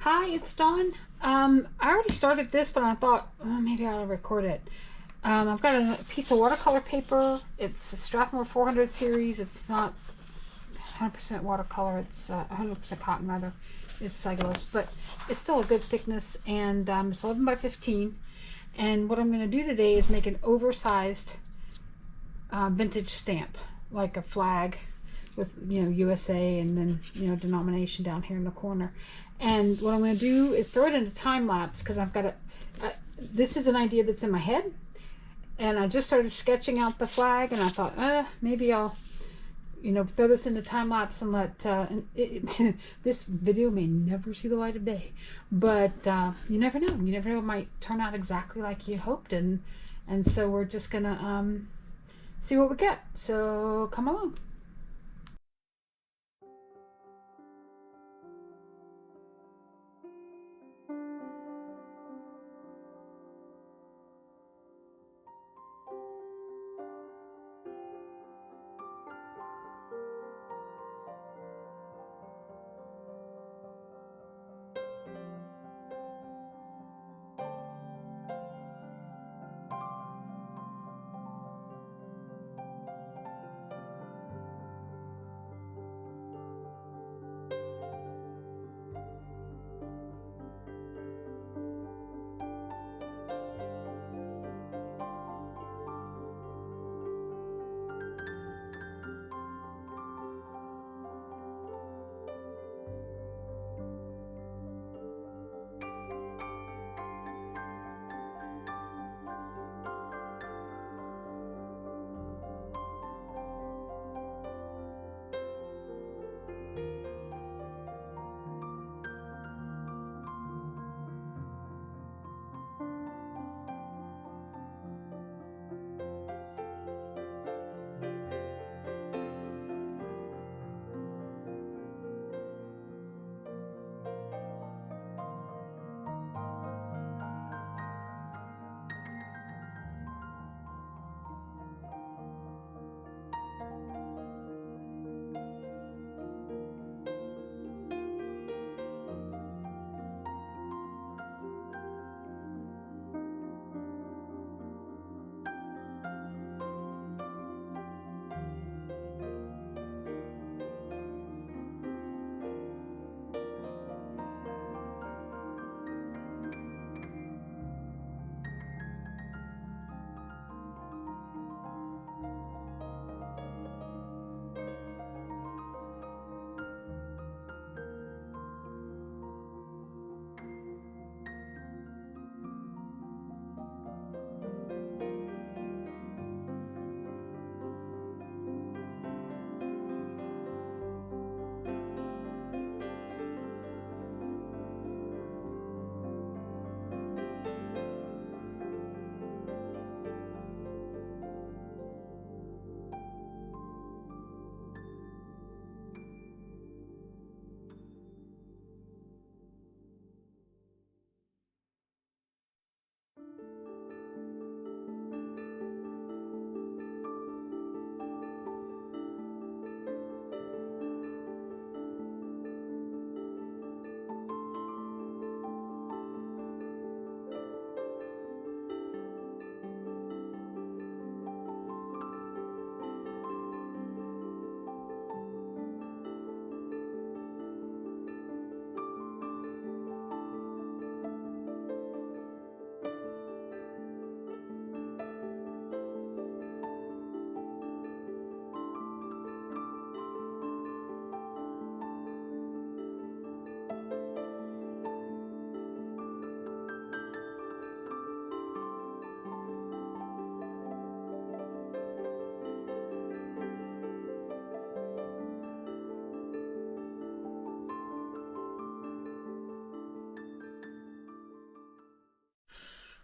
Hi, it's Dawn. I already started this, but I thought maybe I ought to record it. I've got a piece of watercolor paper. It's a Strathmore 400 series. It's not 100% watercolor. It's 100% cotton, rather. It's cellulose, but it's still a good thickness, and it's 11 by 15. And what I'm going to do today is make an oversized vintage stamp, like a flag with USA and then denomination down here in the corner. And what I'm going to do is throw it into time lapse because I've got this is an idea that's in my head, and I just started sketching out the flag, and I thought maybe I'll throw this into time lapse and let this video may never see the light of day, but you never know, it might turn out exactly like you hoped, and so we're just gonna see what we get. So come along.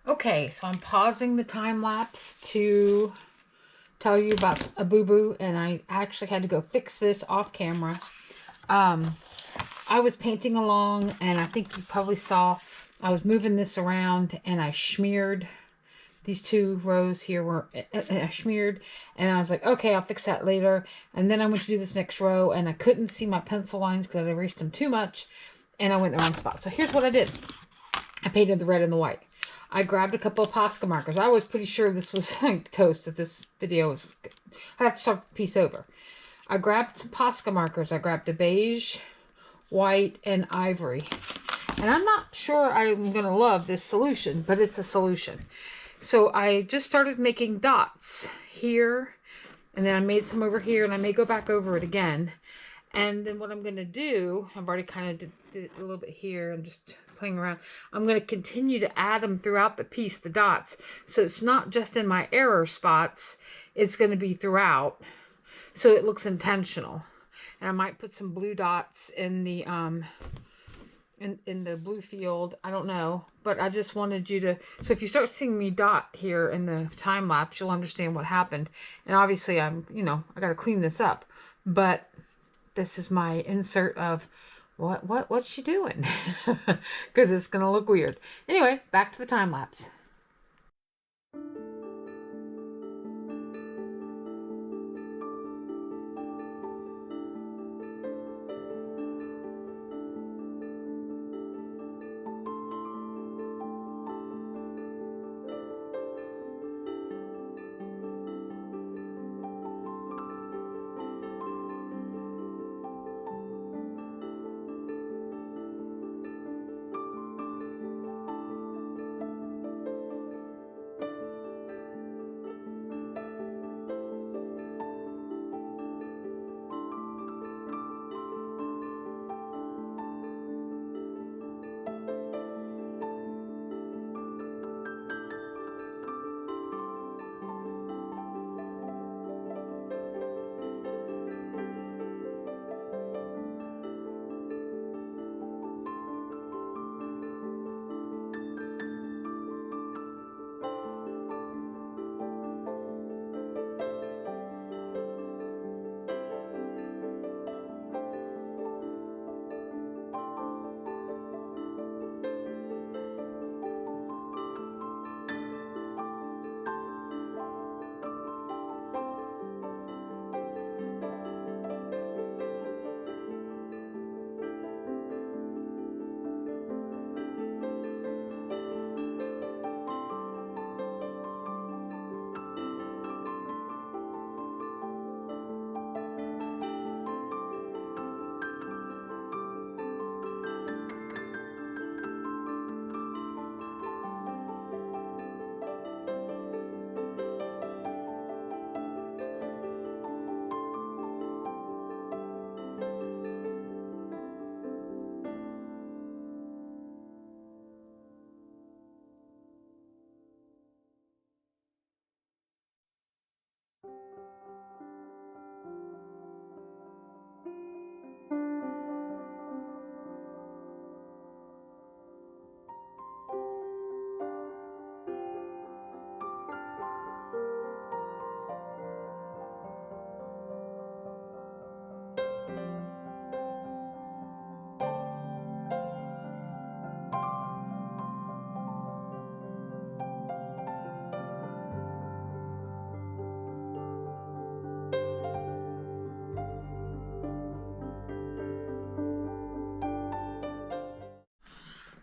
Okay, so I'm pausing the time lapse to tell you about a boo-boo, and I actually had to go fix this off camera. I was painting along, and I think you probably saw I was moving this around, and I smeared these two rows here were I smeared, and I was like, okay, I'll fix that later. And then I went to do this next row, and I couldn't see my pencil lines because I erased them too much. and I went in the wrong spot. So here's what I did. I painted the red and the white. I grabbed a couple of Posca markers. I was pretty sure this was toast, that this video was... I have to start the piece over. I grabbed some Posca markers. I grabbed a beige, white, and ivory. And I'm not sure I'm going to love this solution, but it's a solution. So I just started making dots here, and then I made some over here, and I may go back over it again. And then what I'm going to do, I've already kind of did a little bit here. I'm just playing around. I'm going to continue to add them throughout the piece, the dots. So it's not just in my error spots. It's going to be throughout. So it looks intentional. And I might put some blue dots in the in the blue field. I don't know. But I just wanted you to... So if you start seeing me dot here in the time lapse, you'll understand what happened. And obviously I'm, you know, I got to clean this up. But this is my insert of what's she doing? Because it's going to look weird. Anyway, back to the time lapse.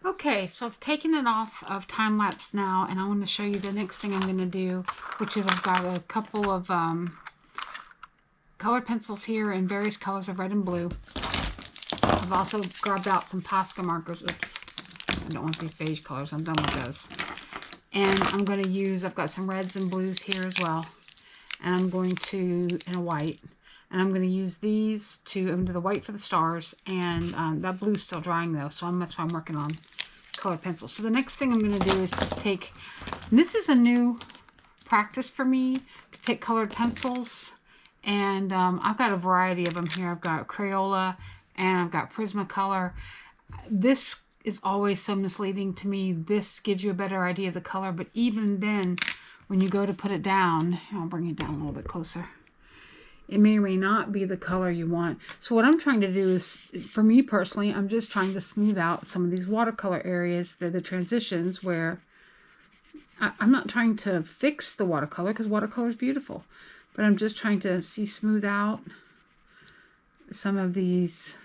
Okay, so I've taken it off of time lapse now, and I want to show you the next thing I'm going to do, which is I've got a couple of colored pencils here in various colors of red and blue. I've also grabbed out some Posca markers. Oops, I don't want these beige colors. I'm done with those. And I'm going to use, I've got some reds and blues here as well. And I'm going to, and a white. And I'm going to use these to, I'm do the white for the stars. And that blue's still drying though, so that's why I'm working on colored pencils. So the next thing I'm going to do is just take, and this is a new practice for me, to take colored pencils. And I've got a variety of them here. I've got Crayola and I've got Prismacolor. This is always so misleading to me. This gives you a better idea of the color, but even then, when you go to put it down, I'll bring it down a little bit closer. It may or may not be the color you want. So what I'm trying to do is, for me personally, I'm just trying to smooth out some of these watercolor areas, the transitions where I'm not trying to fix the watercolor, because watercolor is beautiful. But I'm just trying to smooth out some of these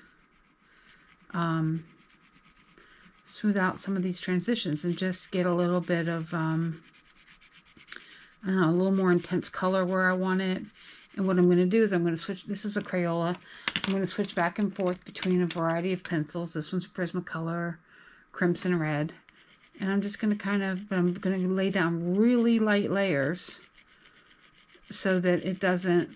smooth out some of these transitions and just get a little bit of, I don't know, a little more intense color where I want it. And what I'm going to do is I'm going to switch. This is a Crayola. I'm going to switch back and forth between a variety of pencils. This one's Prismacolor, Crimson Red. And I'm just going to I'm going to lay down really light layers so that it doesn't,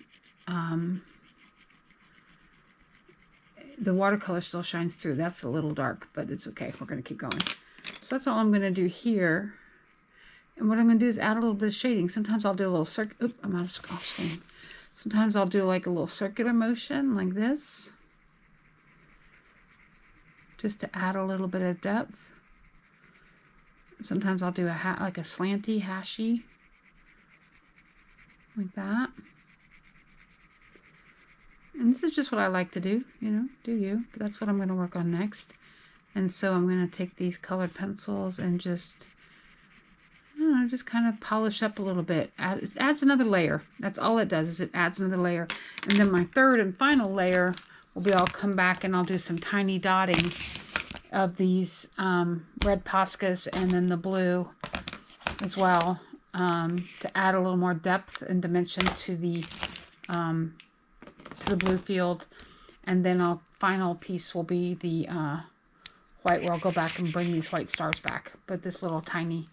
the watercolor still shines through. That's a little dark, but it's okay. We're going to keep going. So that's all I'm going to do here. And what I'm going to do is add a little bit of shading. Sometimes I'll do a little circle. Oop, I'm out of screen. Sometimes I'll do like a little circular motion like this, just to add a little bit of depth. Sometimes I'll do like a slanty, hashy, like that. And this is just what I like to do, you know, do you. But that's what I'm going to work on next. And so I'm going to take these colored pencils and just, I don't know, just kind of polish up a little bit. It adds another layer. That's all it does, is it adds another layer. And then my third and final layer will be, I'll come back and I'll do some tiny dotting of these red poscas and then the blue as well, to add a little more depth and dimension to the blue field. And then our final piece will be the white, where I'll go back and bring these white stars back. But this little tiny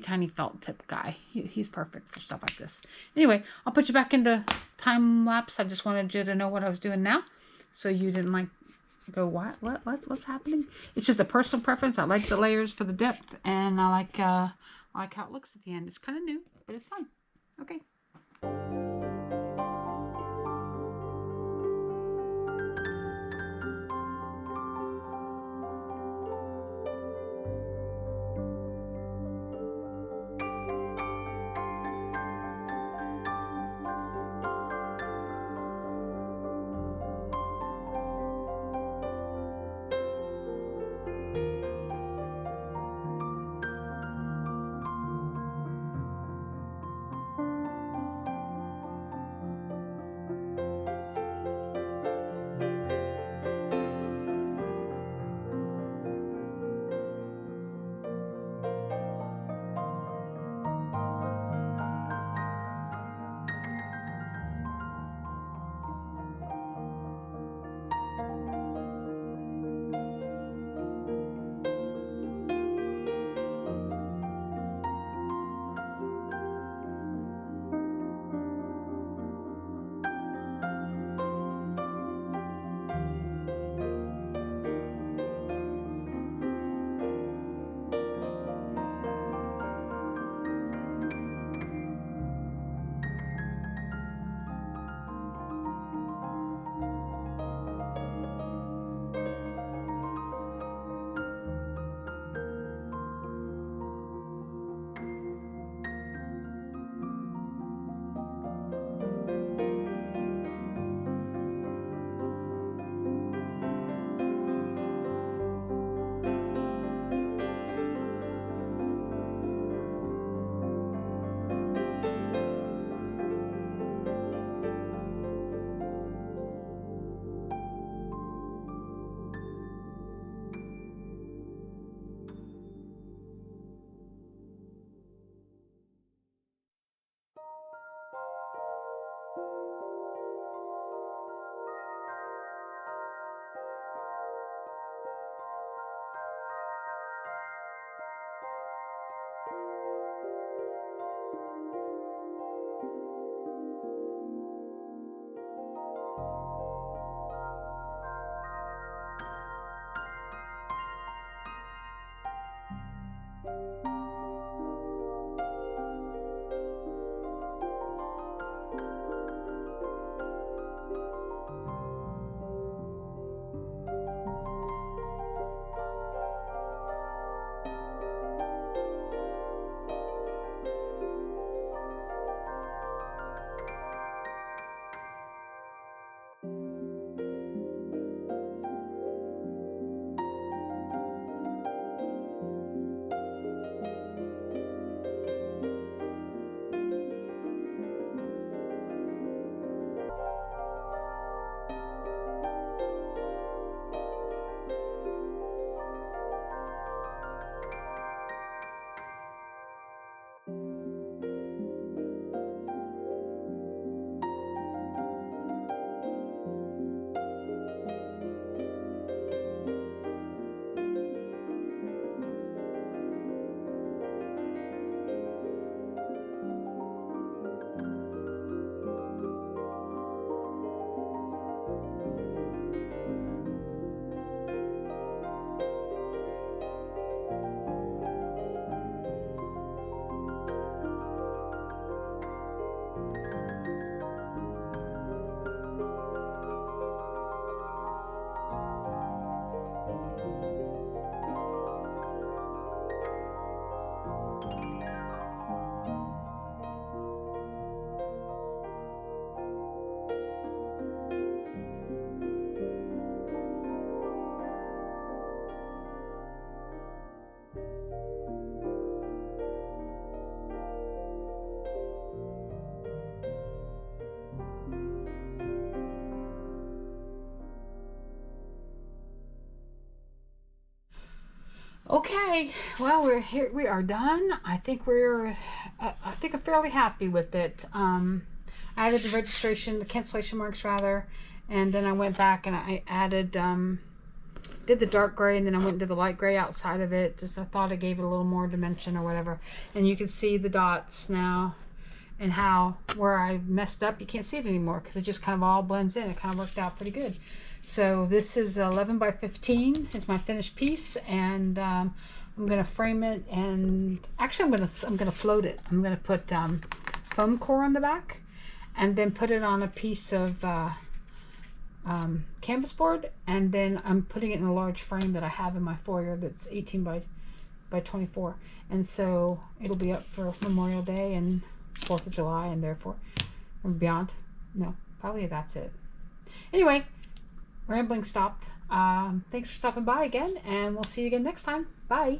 tiny felt tip guy, he's perfect for stuff like this. Anyway, I'll put you back into time lapse. I just wanted you to know what I was doing now, so you didn't like go, what's happening. It's just a personal preference. I like the layers for the depth, and I like how it looks at the end. It's kind of new, but it's fun. Okay. Okay, well, we're here. We are done. I think I think I'm fairly happy with it. I added the registration, the cancellation marks rather, and then I went back and I added, did the dark gray, and then I went and did the light gray outside of it. Just I thought it gave it a little more dimension or whatever. And you can see the dots now, and how where I messed up, you can't see it anymore because it just kind of all blends in. It kind of worked out pretty good. So this is 11 by 15 is my finished piece, and I'm gonna frame it, and actually I'm gonna float it. I'm gonna put foam core on the back, and then put it on a piece of canvas board, and then I'm putting it in a large frame that I have in my foyer that's 18 by 24, and so it'll be up for Memorial Day and 4th of July, and therefore and beyond. No, probably that's it. Anyway, rambling stopped. Thanks for stopping by again, and we'll see you again next time. Bye.